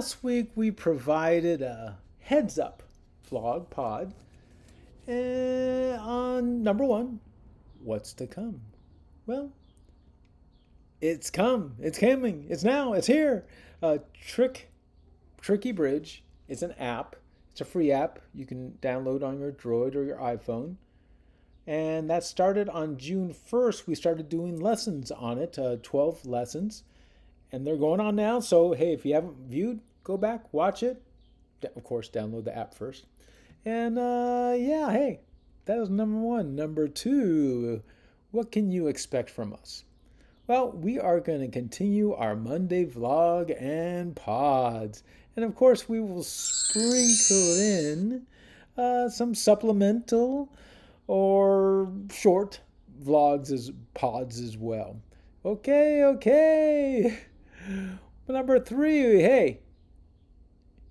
last week we provided a heads up vlog pod on number one, what's to come. Well, it's come, it's coming, it's now, it's here. Tricky Bridge is an app. It's a free app you can download on your Droid or your iPhone. And that started on June 1st. We started doing lessons on it, 12 lessons. And they're going on now. So, hey, if you haven't viewed, go back, watch it. Of course, download the app first. And yeah, hey, that was number one. Number two, what can you expect from us? Well, we are going to continue our Monday vlog and pods. And of course, we will sprinkle in some supplemental or short vlogs as pods as well. Okay. Number three, hey,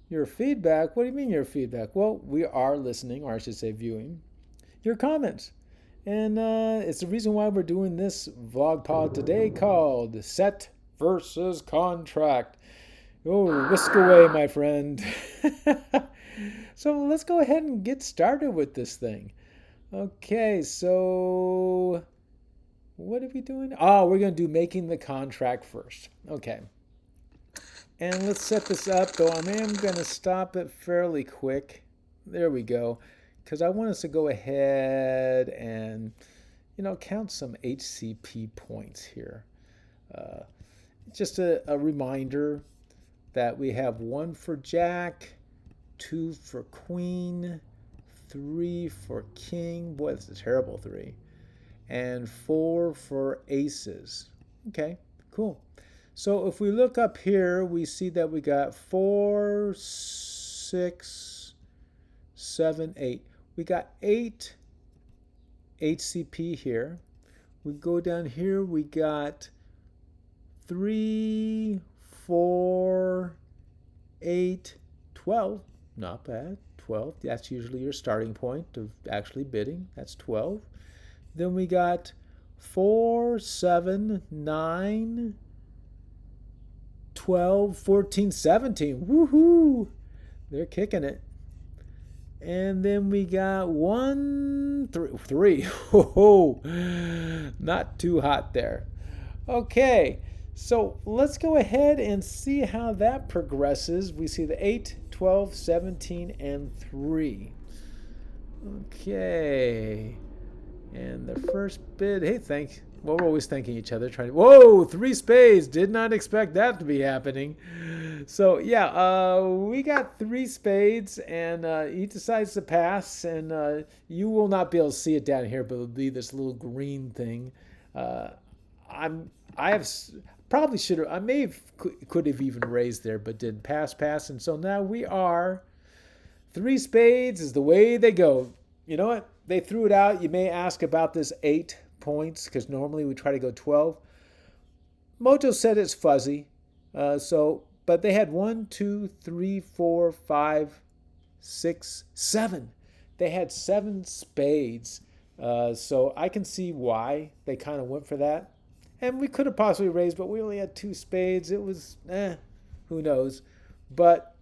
your feedback. What do you mean your feedback? Well, we are listening, or I should say viewing, your comments. And it's the reason why we're doing this vlog pod today called Set versus Contract. Oh, whisk away, my friend. So let's go ahead and get started with this thing. Okay, so what are we doing? Oh, we're going to do making the contract first. Okay. And let's set this up, though I am going to stop it fairly quick. There we go. Because I want us to go ahead and, count some HCP points here. Just a reminder that we have 1 for Jack, 2 for Queen, 3 for King. Boy, that's a terrible 3. And 4 for Aces. Okay, cool. So if we look up here, we see that we got 4, 6, 7, 8. We got 8 HCP here. We go down here, we got 3, 4, 8, 12. Not bad. 12. That's usually your starting point of actually bidding. That's 12. Then we got 4, 7, 9, 12, 14, 17. Woohoo! They're kicking it. And then we got 1, 3. Oh, not too hot there. Okay, so let's go ahead and see how that progresses. We see the 8, 12, 17, and 3. Okay. And the first bid, hey, well, we're always thanking each other. Whoa, 3 spades. Did not expect that to be happening. So, yeah, we got 3 spades, and he decides to pass, and you will not be able to see it down here, but it'll be this little green thing. I could have even raised there, but didn't pass, and so now we are 3 spades is the way they go. You know what? They threw it out. You may ask about this 8 points because normally we try to go 12. Mojo said it's fuzzy. But they had 1, 2, 3, 4, 5, 6, 7. They had 7 spades. So I can see why they kind of went for that. And we could have possibly raised, but we only had 2 spades. It was, who knows. But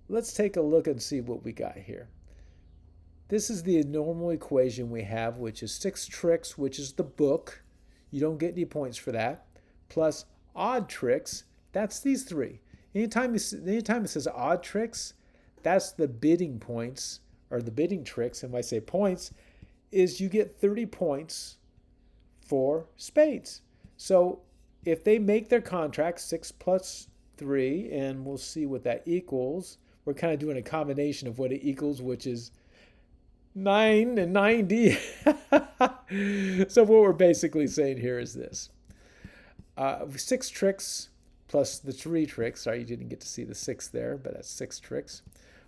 let's take a look and see what we got here. This is the normal equation we have, which is 6 tricks, which is the book. You don't get any points for that. Plus odd tricks, that's these 3. Anytime it says odd tricks, that's the bidding points, or the bidding tricks. And when I say points, is you get 30 points for spades. So if they make their contract 6 plus 3, and we'll see what that equals. We're kind of doing a combination of what it equals, which is 9 and 90. So what we're basically saying here is this. 6 tricks plus the 3 tricks. Sorry, you didn't get to see the 6 there, but that's 6 tricks.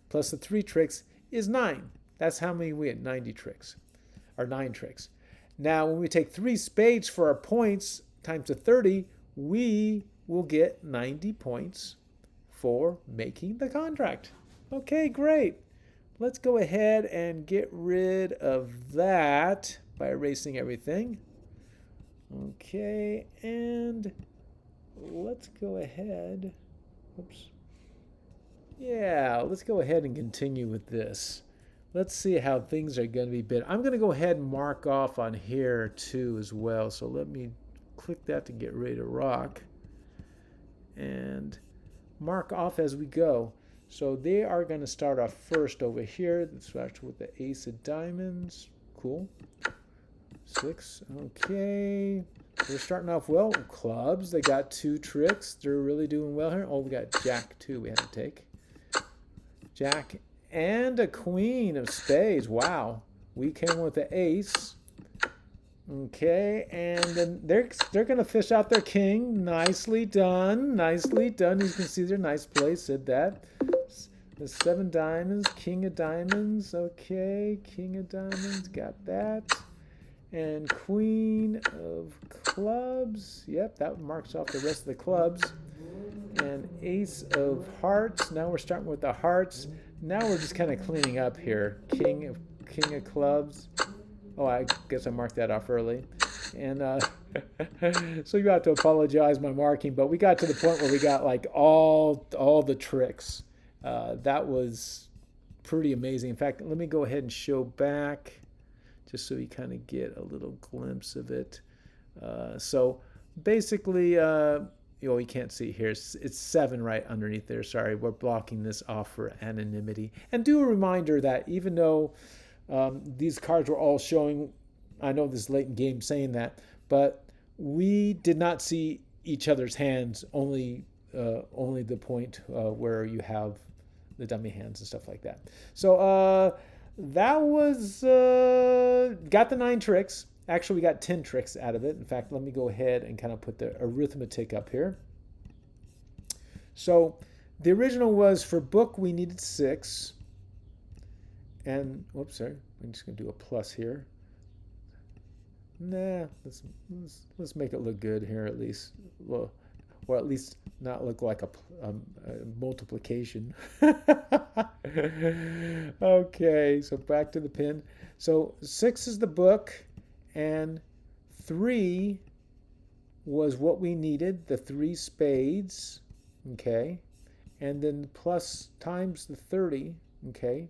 Plus the 3 tricks is 9. That's how many we had, 90 tricks. Or 9 tricks. Now, when we take 3 spades for our points times the 30, we will get 90 points for making the contract. Okay, great. Let's go ahead and get rid of that by erasing everything. Okay, and let's go ahead. Oops. Yeah, let's go ahead and continue with this. Let's see how things are going to be bid. I'm going to go ahead and mark off on here too as well. So let me click that to get ready to rock and mark off as we go. So they are going to start off first over here. Let's start with the ace of diamonds. Cool. 6. Okay. They're starting off well. Clubs. They got 2 tricks. They're really doing well here. Oh, we got jack 2 we had to take. Jack and a queen of spades. Wow. We came with the ace. Okay, and then they're gonna fish out their king. Nicely done. Nicely done. You can see their nice play. Said that. The 7 diamonds, king of diamonds. Okay, king of diamonds. Got that. And queen of clubs. Yep, that marks off the rest of the clubs. And ace of hearts. Now we're starting with the hearts. Now we're just kind of cleaning up here. King of clubs. Oh, I guess I marked that off early. And so you have to apologize my marking, but we got to the point where we got like all the tricks. That was pretty amazing. In fact, let me go ahead and show back just so you kind of get a little glimpse of it. So basically, you can't see here. It's 7 right underneath there. Sorry, we're blocking this off for anonymity. And do a reminder that even though these cards were all showing, I know this is late in game saying that, but we did not see each other's hands, only the point where you have the dummy hands and stuff like that. So that was, got the 9 tricks. Actually, we got 10 tricks out of it. In fact, let me go ahead and kind of put the arithmetic up here. So the original was for book, we needed 6. And, whoops, sorry. I'm just going to do a plus here. Nah, let's make it look good here at least. Well, or at least not look like a multiplication. Okay, so back to the pin. So 6 is the book, and 3 was what we needed, the 3 spades, okay? And then plus times the 30, okay?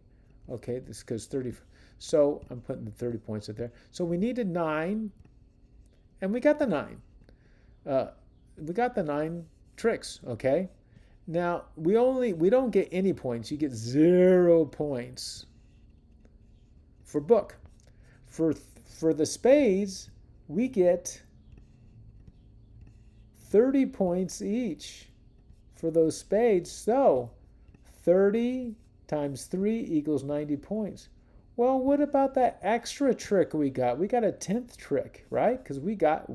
Okay, this goes 30. So I'm putting the 30 points in there. So we needed 9, and we got the 9. We got the 9 tricks, okay? Now, we don't get any points. You get 0 points for book. For the spades, we get 30 points each for those spades. So 30 times 3 equals 90 points. Well, what about that extra trick we got? We got a 10th trick, right? Because we got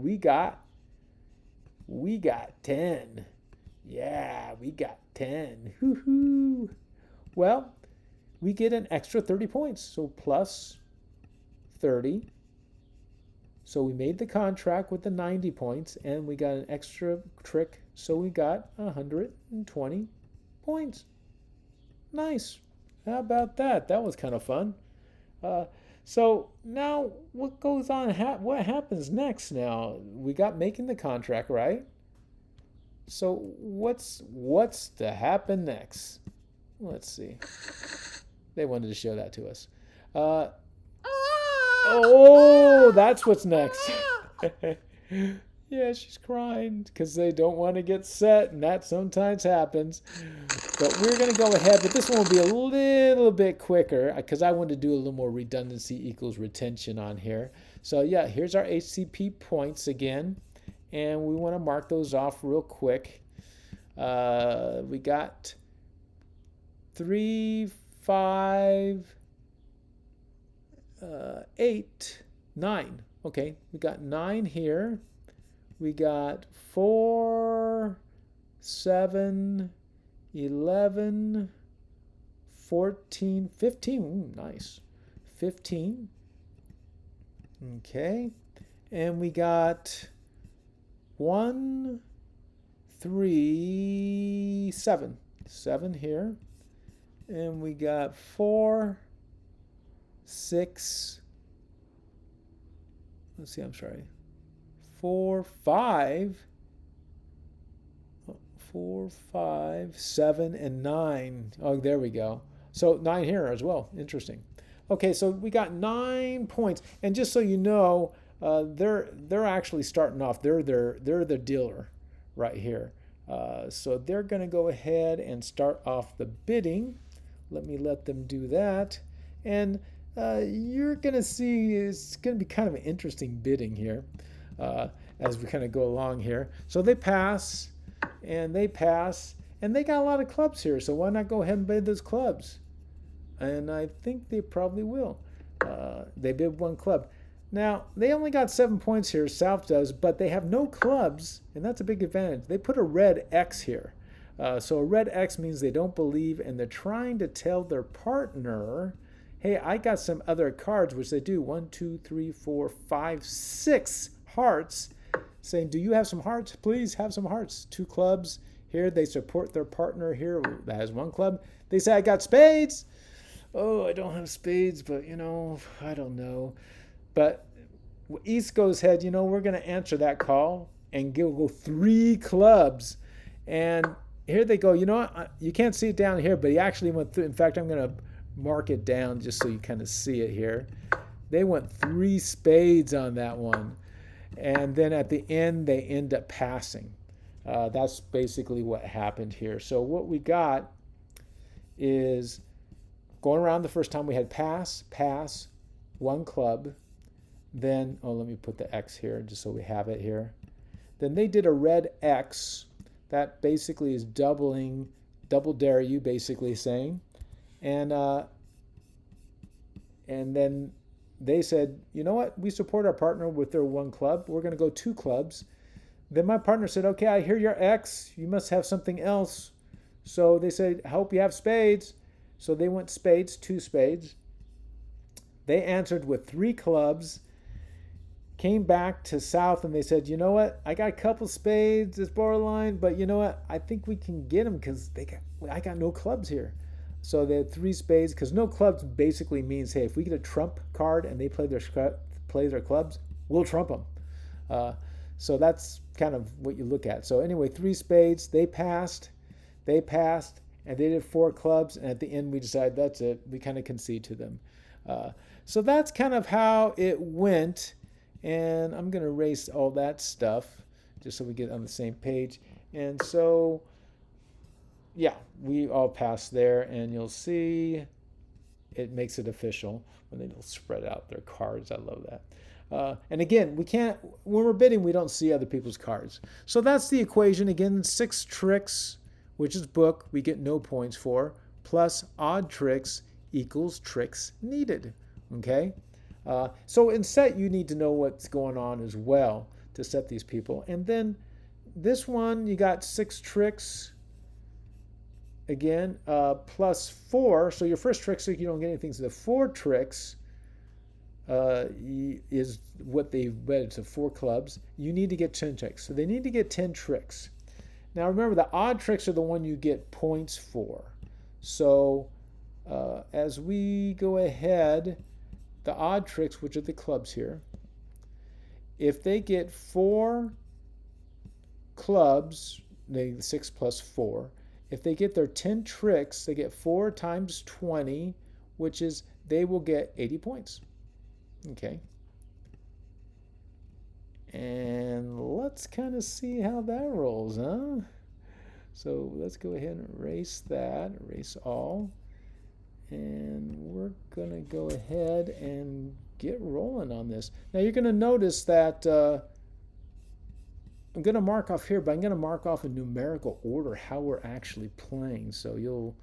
10. Yeah, we got 10. Hoo-hoo. Well, we get an extra 30 points. So plus 30. So we made the contract with the 90 points, and we got an extra trick. So we got 120 points. Nice. How about that? That was kind of fun. So now what goes on? What happens next now? We got making the contract, right? So what's to happen next? Let's see. They wanted to show that to us. Oh, that's what's next. Yeah, she's crying because they don't want to get set, and that sometimes happens. But we're going to go ahead, but this one will be a little bit quicker because I want to do a little more redundancy equals retention on here. So yeah, here's our HCP points again, and we want to mark those off real quick. We got 3, 5, 8, 9. Okay, we got 9 here. We got 4, 7, 11, 14, 15. Ooh, nice. 15. Okay. And we got 1, 3, 7. 7 here. And we got 4, 6. Let's see, I'm sorry. 4, 5. 4, 5, 7, and 9. Oh, there we go. So 9 here as well. Interesting. Okay, so we got 9 points, and just so you know, they're actually starting off. They're the dealer right here. So they're going to go ahead and start off the bidding. Let them do that, and you're going to see it's going to be kind of an interesting bidding here as we kind of go along here. So they pass, and they pass, and they got a lot of clubs here. So why not go ahead and bid those clubs? And I think they probably will. They bid 1 club. Now, they only got 7 points here, South does, but they have no clubs, and that's a big advantage. They put a red X here. So a red X means they don't believe, and they're trying to tell their partner, hey, I got some other cards, which they do. 1, 2, 3, 4, 5, 6 hearts, saying, do you have some hearts? Please have some hearts. 2 clubs. Here they support their partner here that has 1 club. They say, I got spades. Oh, I don't have spades, but, I don't know. But East goes ahead, we're going to answer that call and go 3 clubs. And here they go. You know what? You can't see it down here, but he actually went through. In fact, I'm going to mark it down just so you kind of see it here. They went 3 spades on that one. And then at the end, they end up passing. That's basically what happened here. So what we got is going around the first time we had pass, 1 club. Then, let me put the X here just so we have it here. Then they did a red X. That basically is double dare you, basically saying. And then they said, you know what? We support our partner with their 1 club. We're going to go 2 clubs. Then my partner said, okay, I hear your X. You must have something else. So they said, I hope you have spades. So they went spades, 2 spades. They answered with 3 clubs. Came back to South, and they said, you know what? I got a couple spades. It's borderline, but you know what? I think we can get them because I got no clubs here. So they had 3 spades because no clubs basically means, hey, if we get a trump card and they play their clubs, we'll trump them. So that's kind of what you look at. So anyway, 3 spades. They passed, and they did 4 clubs. And at the end, we decided that's it. We kind of concede to them. So that's kind of how it went. And I'm going to erase all that stuff just so we get on the same page. And so, yeah, we all passed there. And you'll see it makes it official when they spread out their cards. I love that. And again, when we're bidding, we don't see other people's cards. So that's the equation. Again, 6 tricks, which is book, we get no points for, plus odd tricks equals tricks needed. Okay? So in set, you need to know what's going on as well to set these people. And then this one, you got 6 tricks, again, plus 4. So your first trick, so you don't get anything. So the 4 tricks is what they read. So 4 clubs. You need to get 10 tricks. So they need to get 10 tricks. Now remember, the odd tricks are the one you get points for. So as we go ahead, the odd tricks, which are the clubs here, if they get 4 clubs, 6 plus 4, if they get their 10 tricks, they get 4 times 20, which is they will get 80 points. Okay. And let's kind of see how that rolls, huh? So let's go ahead and erase that, erase all. And we're going to go ahead and get rolling on this. Now you're going to notice that I'm going to mark off here, but I'm going to mark off in numerical order how we're actually playing. So you'll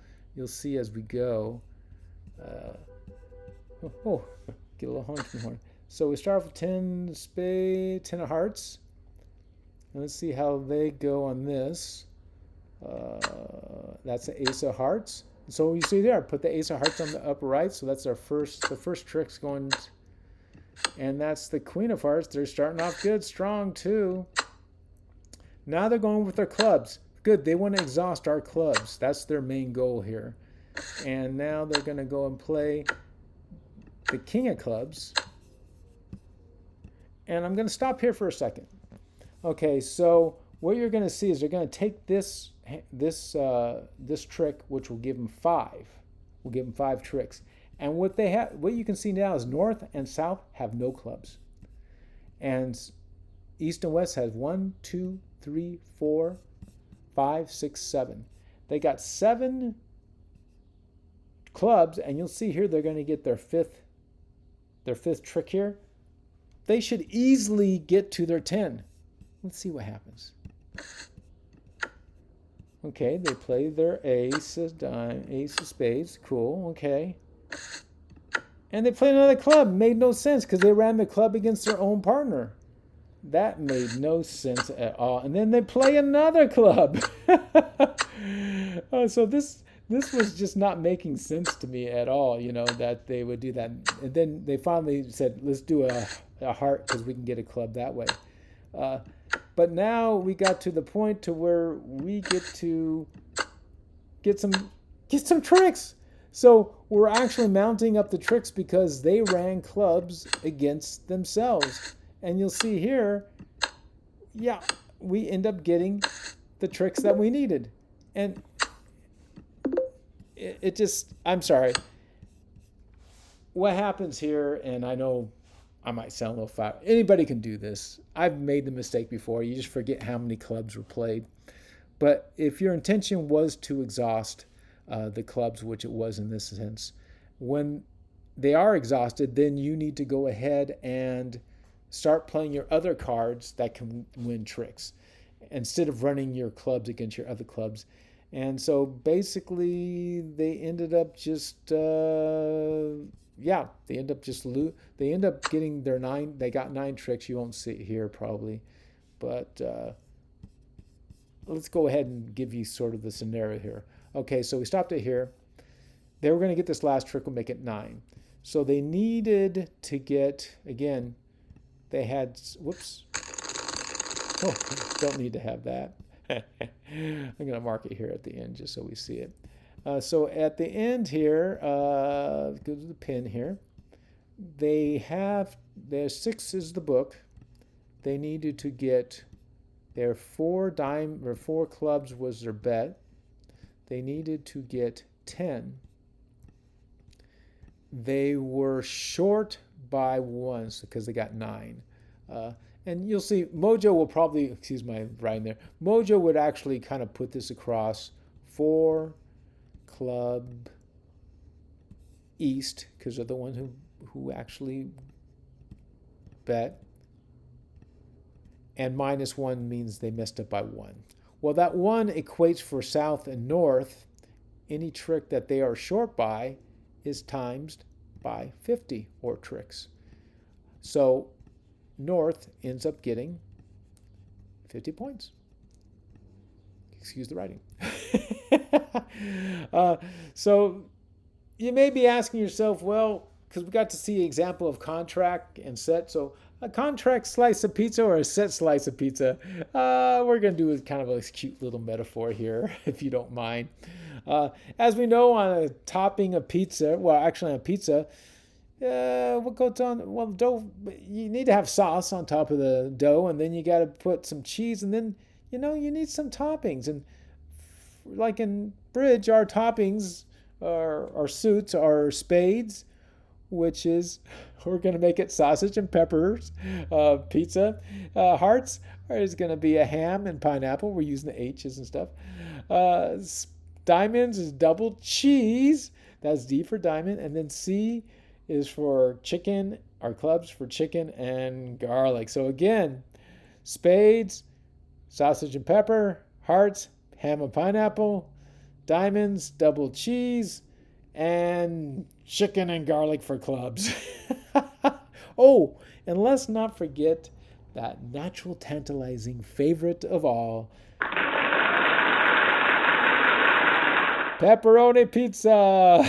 see as we go. Get a little honky horn. So we start off with 10 spades, 10 of hearts. And let's see how they go on this. That's the ace of hearts. So you see there, I put the ace of hearts on the upper right. So that's the first trick's going. And that's the queen of hearts. They're starting off good, strong too. Now they're going with their clubs. Good, they want to exhaust our clubs. That's their main goal here. And now they're going to go and play the king of clubs. And I'm going to stop here for a second. Okay, so what you're going to see is they're going to take this trick, which will give them five. Will give them five tricks. And what you can see now is North and South have no clubs, and East and West has 1, 2, 3, 4, 5, 6, 7. They got 7 clubs, and you'll see here they're going to get their fifth trick here. They should easily get to their 10. Let's see what happens. Okay, they play their ace of spades. Cool, okay. And they play another club. Made no sense because they ran the club against their own partner. That made no sense at all. And then they play another club. So this was just not making sense to me at all, that they would do that. And then they finally said, let's do a heart because we can get a club that way. But now we got to the point to where we get to get some tricks. So we're actually mounting up the tricks because they ran clubs against themselves. And you'll see here, yeah, we end up getting the tricks that we needed. And it just, I'm sorry. What happens here, and I know I might sound a little foul. Anybody can do this. I've made the mistake before. You just forget how many clubs were played. But if your intention was to exhaust the clubs, which it was in this sense, when they are exhausted, then you need to go ahead and start playing your other cards that can win tricks instead of running your clubs against your other clubs. And so basically they ended up just they end up getting their 9. They got 9 tricks. You won't see it here probably, but let's go ahead and give you sort of the scenario here. Okay, so we stopped it here. They were going to get this last trick, will make it 9. So they needed to get, again, they had, whoops. Oh, don't need to have that. I'm going to mark it here at the end just so we see it. So at the end here, go to the pin here. Their 6 is the book. They needed to get their 4 clubs was their bet. They needed to get 10. They were short by 1 because they got 9. And you'll see Mojo will probably, excuse my writing there, Mojo would actually kind of put this across 4 club East because they're the one who actually bet. And -1 means they messed up by 1. Well, that 1 equates for South and North. Any trick that they are short by is times by 50 or tricks. So North ends up getting 50 points. Excuse the writing. So you may be asking yourself, well, because we got to see an example of contract and set. So a contract slice of pizza or a set slice of pizza. We're going to do kind of a cute little metaphor here, if you don't mind. As we know, on a topping of pizza, well, actually on pizza, what goes on? Well, dough, you need to have sauce on top of the dough, and then you got to put some cheese, and then, you need some toppings. And like in bridge, our toppings, our suits, are spades, which is, we're going to make it sausage and peppers. Pizza. Hearts is going to be a ham and pineapple. We're using the H's and stuff. Diamonds is double cheese. That's D for diamond. And then C is for chicken, our clubs for chicken and garlic. So again, spades, sausage and pepper, hearts, ham and pineapple, diamonds, double cheese, and chicken and garlic for clubs. Oh, and let's not forget that natural, tantalizing favorite of all, pepperoni pizza.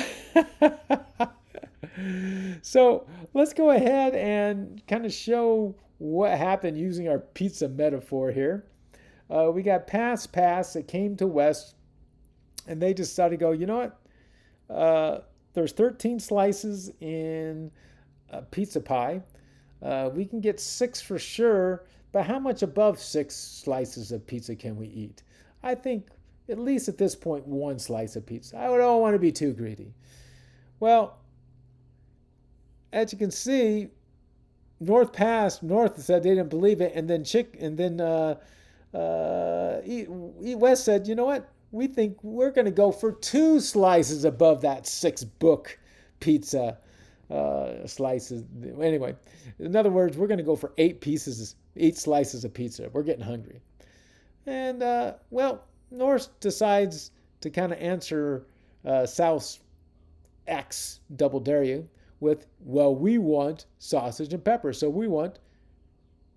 So let's go ahead and kind of show what happened using our pizza metaphor here. We got pass. It came to West, and they decided to go, you know what? There's 13 slices in a pizza pie. We can get 6 for sure, but how much above 6 slices of pizza can we eat? I think at least at this point, 1 slice of pizza. I don't want to be too greedy. Well, as you can see, North said they didn't believe it, and then Eat West said, you know what? We think we're going to go for 2 slices above that 6-book pizza slices. Anyway, in other words, we're going to go for 8 slices of pizza. We're getting hungry. And, well, North decides to kind of answer South's X, Double Dare You, with, well, we want sausage and pepper, so we want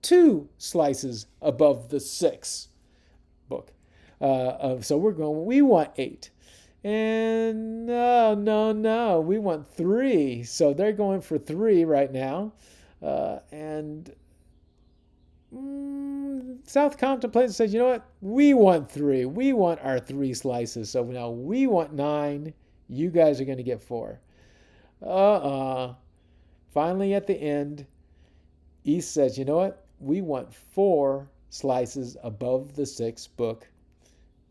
2 slices above the 6 book. So we want 8. And no, we want 3. So they're going for 3 right now. And South contemplates and says, you know what? We want 3. We want our 3 slices. So now we want 9. You guys are going to get 4. Finally, at the end, East says, you know what? We want 4 slices above the 6 book.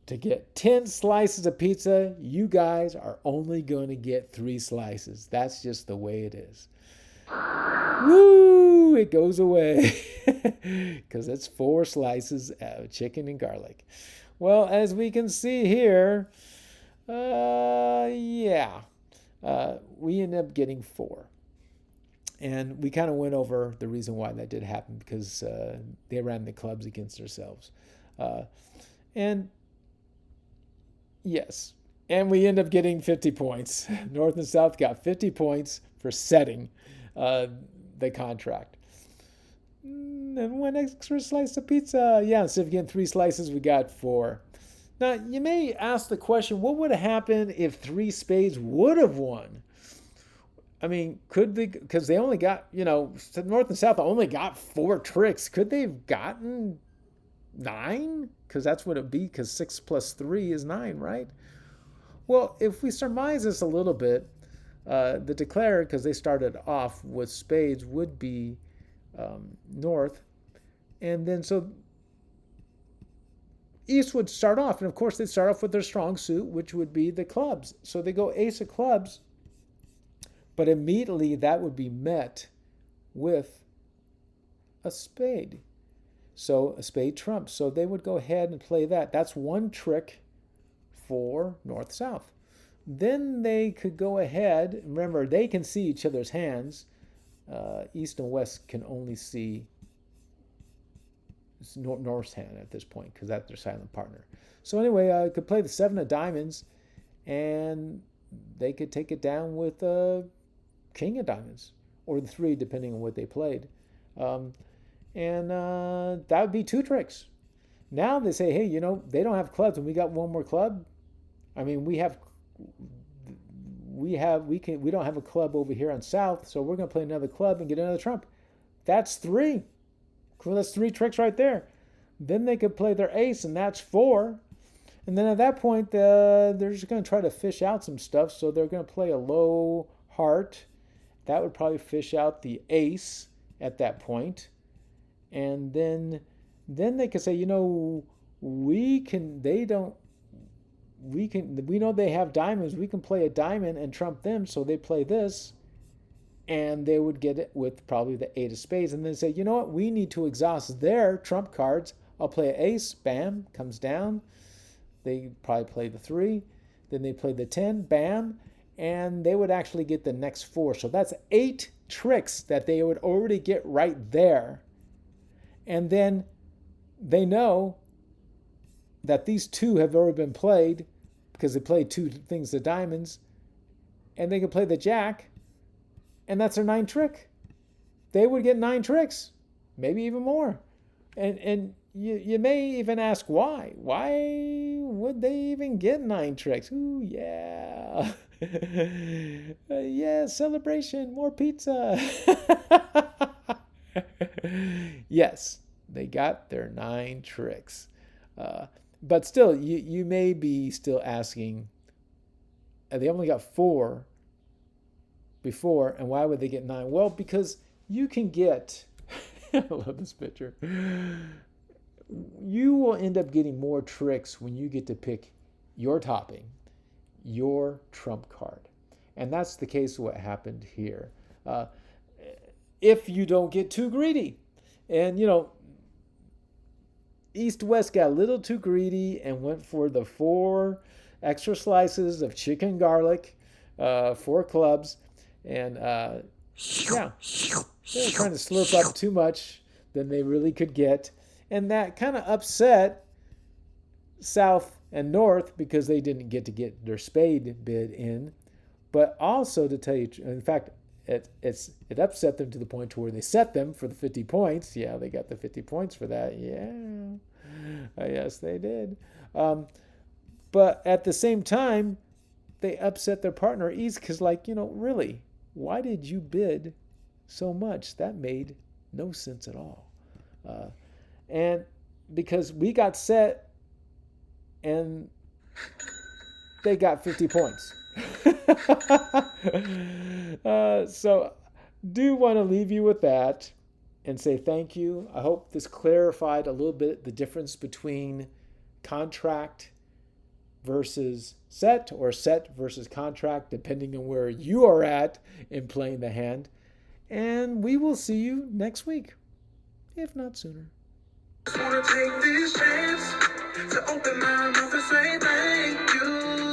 To get 10 slices of pizza, you guys are only going to get 3 slices. That's just the way it is. Woo! It goes away. Because it's 4 slices of chicken and garlic. Well, as we can see here, we ended up getting 4. And we kind of went over the reason why that did happen, because they ran the clubs against themselves. And yes, and we end up getting 50 points. North and South got 50 points for setting the contract. And 1 extra slice of pizza. Yeah, instead of getting 3 slices, we got 4. Now, you may ask the question, what would have happened if 3 Spades would have won? I mean, could they, because they only got, North and South only got 4 tricks. Could they have gotten 9? Because that's what it would be, because 6 plus 3 is 9, right? Well, if we surmise this a little bit, the declare, because they started off with spades, would be North. And then so East would start off, and of course they start off with their strong suit, which would be the clubs. So they go ace of clubs, but immediately that would be met with a spade. So a spade trumps. So they would go ahead and play that. That's 1 trick for North-South. Then they could go ahead. Remember, they can see each other's hands. East and West can only see North's hand at this point, because that's their silent partner. So anyway, I could play the 7 of diamonds, and they could take it down with King of diamonds, or the 3, depending on what they played. And that would be 2 tricks. Now they say, hey, they don't have clubs, and we got 1 more club. I mean, we don't have a club over here on South, so we're going to play another club and get another trump. That's 3. Well, that's 3 tricks right there. Then they could play their ace, and that's 4. And then at that point, they're just going to try to fish out some stuff. So they're going to play a low heart. That would probably fish out the ace at that point. And then they could say, we know they have diamonds. We can play a diamond and trump them. So they play this, and they would get it with probably the 8 of spades. And then say, you know what? We need to exhaust their trump cards. I'll play an ace. Bam, comes down. They probably play the 3. Then they play the 10. Bam. And they would actually get the next 4. So that's 8 tricks that they would already get right there. And then they know that these 2 have already been played, because they played 2 things of diamonds. And they can play the jack. And that's their 9th trick. They would get 9 tricks, maybe even more. And you may even ask why. Why would they even get 9 tricks? Ooh, yeah. Yeah, celebration, more pizza. Yes, they got their 9 tricks. But still, you may be still asking, they only got 4 before, and why would they get 9? Well, because you can get I love this picture. You will end up getting more tricks when you get to pick your topping, your trump card. And that's the case of what happened here. If you don't get too greedy. And, East West got a little too greedy and went for the 4 extra slices of chicken garlic, 4 clubs. And, yeah, they were trying to slurp up too much than they really could get. And that kind of upset South and North because they didn't get their spade bid in. But also, to tell you, in fact, it upset them to the point to where they set them for the 50 points. Yeah, they got the 50 points for that. Yeah, yes, they did. But at the same time, they upset their partner East because, really, why did you bid so much? That made no sense at all. And because we got set and they got 50 points. So do want to leave you with that and say thank you. I hope this clarified a little bit the difference between contract versus set, or set versus contract, depending on where you are at in playing the hand. And we will see you next week, if not sooner. Just wanna take this chance to open my mouth and say thank you.